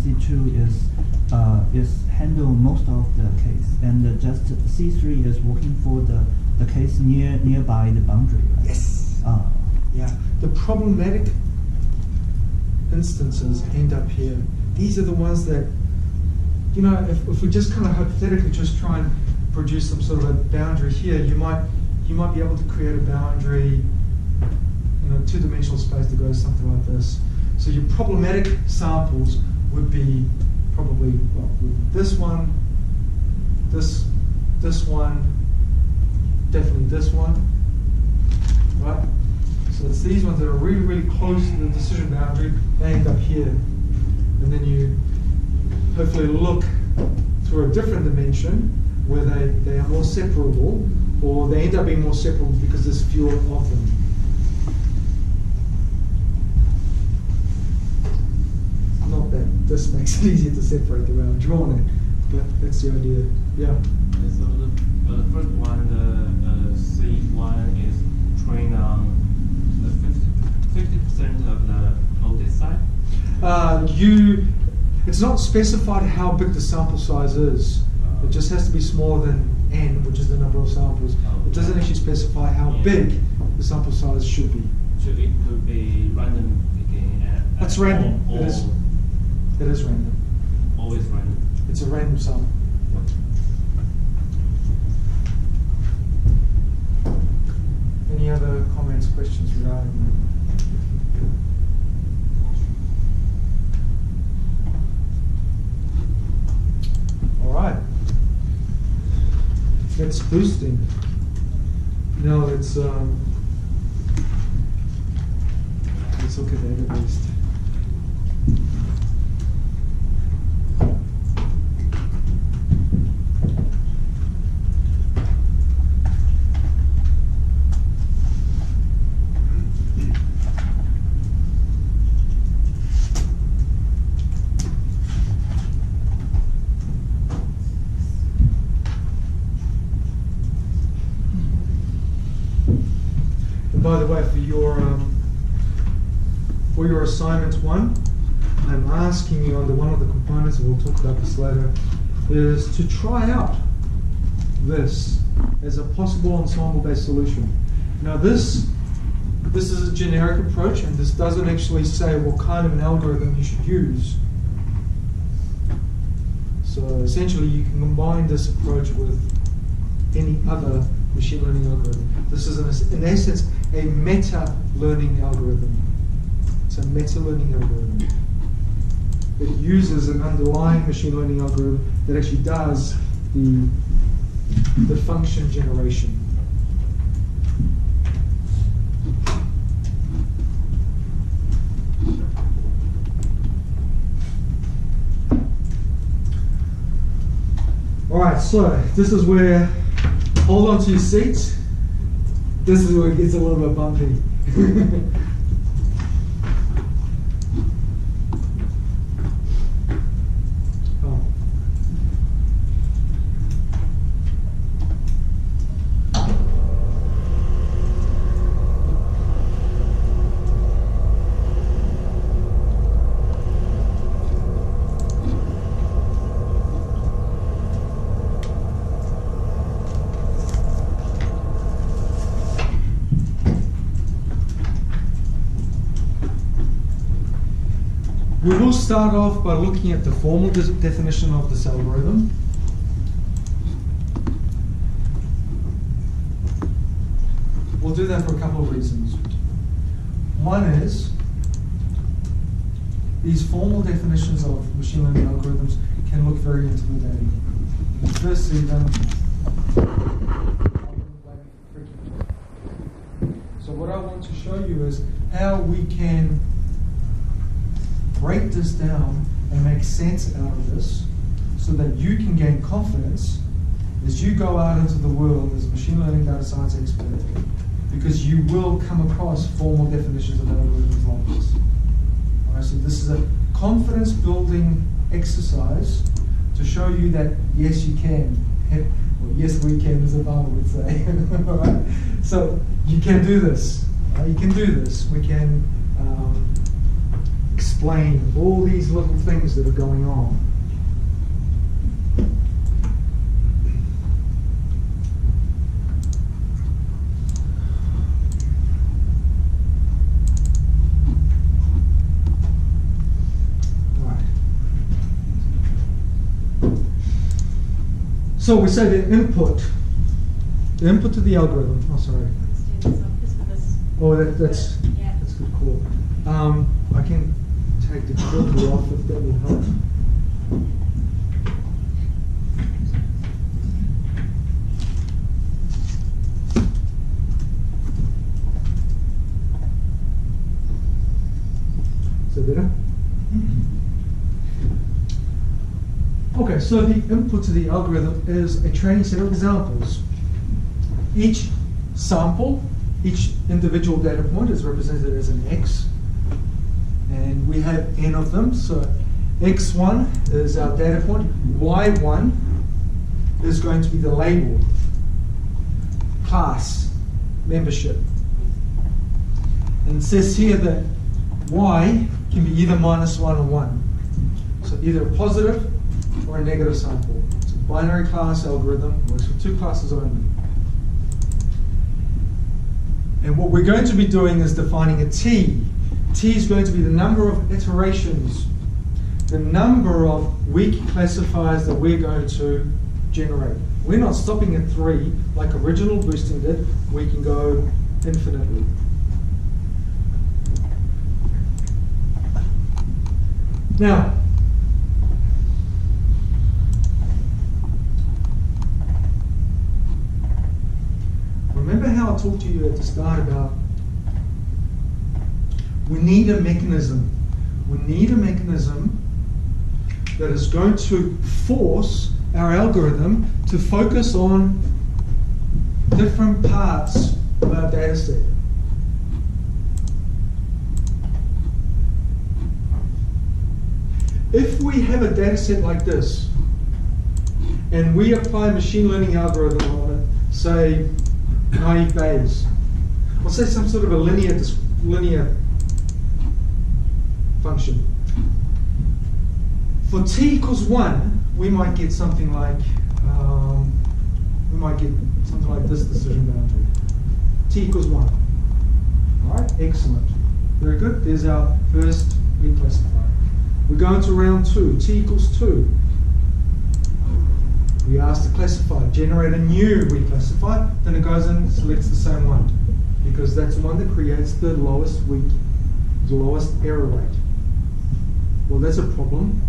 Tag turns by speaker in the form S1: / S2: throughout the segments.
S1: C2 is handle most of the case, and just C3 is working for the case nearby the boundary, right?
S2: Yes. Yeah. The problematic instances end up here. These are the ones that, you know, if we just kind of hypothetically just try and produce some sort of a boundary here, you might be able to create a boundary, you know, two-dimensional space to go something like this. So your problematic samples would be probably, well, this one, this one, definitely this one, right? So it's these ones that are really, really close to the decision boundary. They end up here, and then you hopefully look through a different dimension where they are more separable, or they end up being more separable because there's fewer of them. Not that this makes it easier to separate the way I've drawn it, but that's the idea. Yeah.
S3: So the first one, the C1 is trained on the 50% of the oldest side.
S2: It's not specified how big the sample size is. It just has to be smaller than n, which is the number of samples. It doesn't actually specify how big the sample size should be.
S3: So it could be random picking.
S2: That's random. It is random.
S3: Always random.
S2: It's a random sample. Any other comments, questions regarding that? All right. That's boosting. Now let's look at database. By the way, for your assignment 1, I'm asking you under one of the components, and we'll talk about this later, is to try out this as a possible ensemble-based solution. Now this is a generic approach, and this doesn't actually say what kind of an algorithm you should use. So essentially you can combine this approach with any other machine learning algorithm. This is in essence a meta-learning algorithm. It's a meta-learning algorithm. It uses an underlying machine learning algorithm that actually does the function generation. All right, so this is where, hold on to your seats. This is where it gets a little bit bumpy. We will start off by looking at the formal definition of this algorithm. We'll do that for a couple of reasons. One is, these formal definitions of machine learning algorithms can look very intimidating. When you first see them, so what I want to show you is how we can break this down and make sense out of this so that you can gain confidence as you go out into the world as a machine learning data science expert, because you will come across formal definitions of algorithms like this. All right, so this is a confidence building exercise to show you that yes, you can. Well, yes, we can, as Obama would say. All right? So you can do this. You can do this. We can explain all these little things that are going on. So we say the input to the algorithm. Oh, sorry. Oh, that's a good call. I can take the filter off if that will help. Is that better? Okay, so the input to the algorithm is a training set of examples. Each sample, each individual data point is represented as an X, and we have n of them. So X1 is our data point, Y1 is going to be the label, class, membership. And it says here that Y can be either -1 or 1. So either a positive or a negative sample. It's a binary class algorithm, works with two classes only. And what we're going to be doing is defining a T. T is going to be the number of iterations, the number of weak classifiers that we're going to generate. We're not stopping at 3 like original boosting did. We can go infinitely. Now, remember how I talked to you at the start about we need a mechanism. We need a mechanism that is going to force our algorithm to focus on different parts of our data set. If we have a data set like this, and we apply a machine learning algorithm on it, say naive Bayes, or say some sort of a linear function. For t equals 1, we might get something like this decision boundary. T equals 1. All right, excellent, very good. There's our first weak classifier. We go into round 2. T equals 2. We ask the classifier, generate a new weak classifier, then it goes and selects the same one, because that's the one that creates the lowest error rate. Well, that's a problem.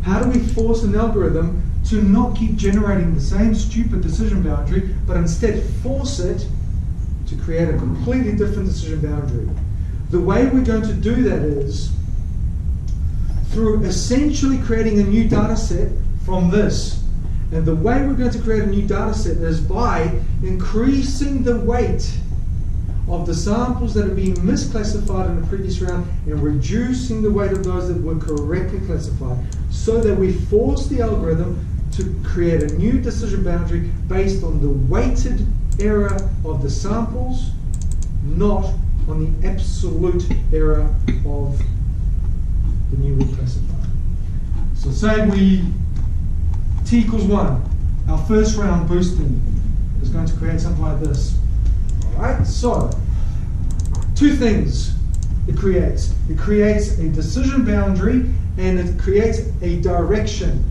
S2: How do we force an algorithm to not keep generating the same stupid decision boundary, but instead force it to create a completely different decision boundary? The way we're going to do that is through essentially creating a new data set from this. And the way we're going to create a new data set is by increasing the weight of the samples that are being misclassified in the previous round and reducing the weight of those that were correctly classified, so that we force the algorithm to create a new decision boundary based on the weighted error of the samples, not on the absolute error of the new weak classifier. So say t equals 1, our first round boosting is going to create something like this. Alright, so 2 things it creates. It creates a decision boundary and it creates a direction.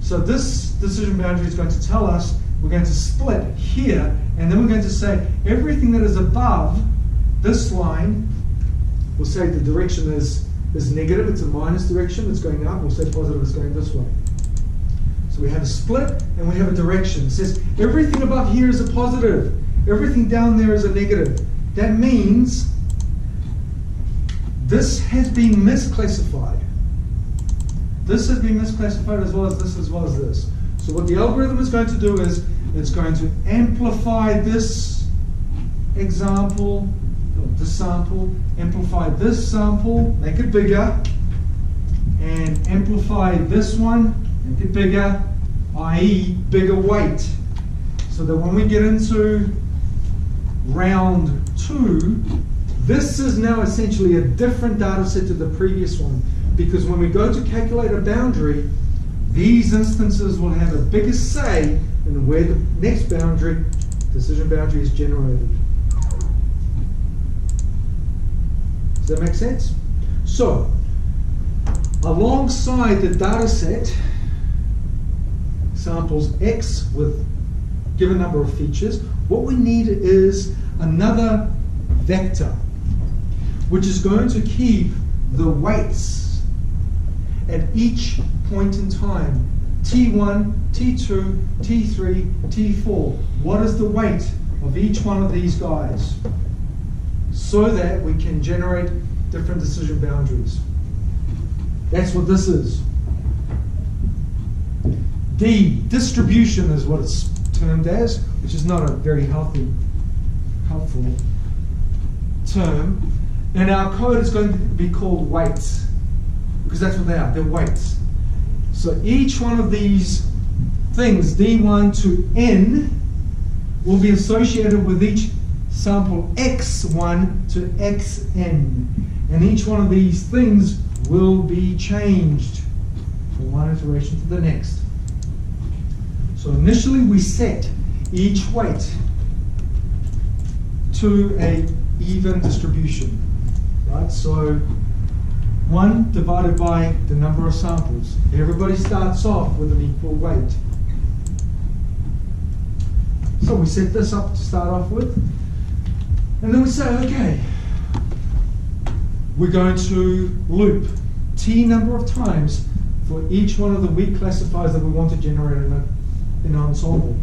S2: So this decision boundary is going to tell us we're going to split here, and then we're going to say everything that is above this line, we'll say the direction is negative, it's a minus direction, it's going up, we'll say positive, it's going this way. So we have a split and we have a direction. It says everything above here is a positive, everything down there is a negative. That means this has been misclassified. This has been misclassified as well as this, as well as this. So what the algorithm is going to do is it's going to amplify this example, this sample, amplify this sample, make it bigger, and amplify this one, make it bigger, i.e. bigger weight. So that when we get into round 2, This is now essentially a different data set to the previous one, because when we go to calculate a boundary, these instances will have a bigger say in where the next boundary, decision boundary, is generated. Does that make sense? So, alongside the data set, samples X with given number of features, what we need is another vector, which is going to keep the weights at each point in time. T1, T2, T3, T4. What is the weight of each one of these guys? So that we can generate different decision boundaries. That's what this is. D, distribution is what it's termed as, which is not a very helpful term. In our code, it's going to be called weights, because that's what they are, they're weights. So each one of these things, D1 to N, will be associated with each sample X1 to Xn. And each one of these things will be changed from one iteration to the next. So initially we set each weight to an even distribution, right? So 1 divided by the number of samples. Everybody starts off with an equal weight. So we set this up to start off with. And then we say, okay, we're going to loop T number of times for each one of the weak classifiers that we want to generate in an ensemble.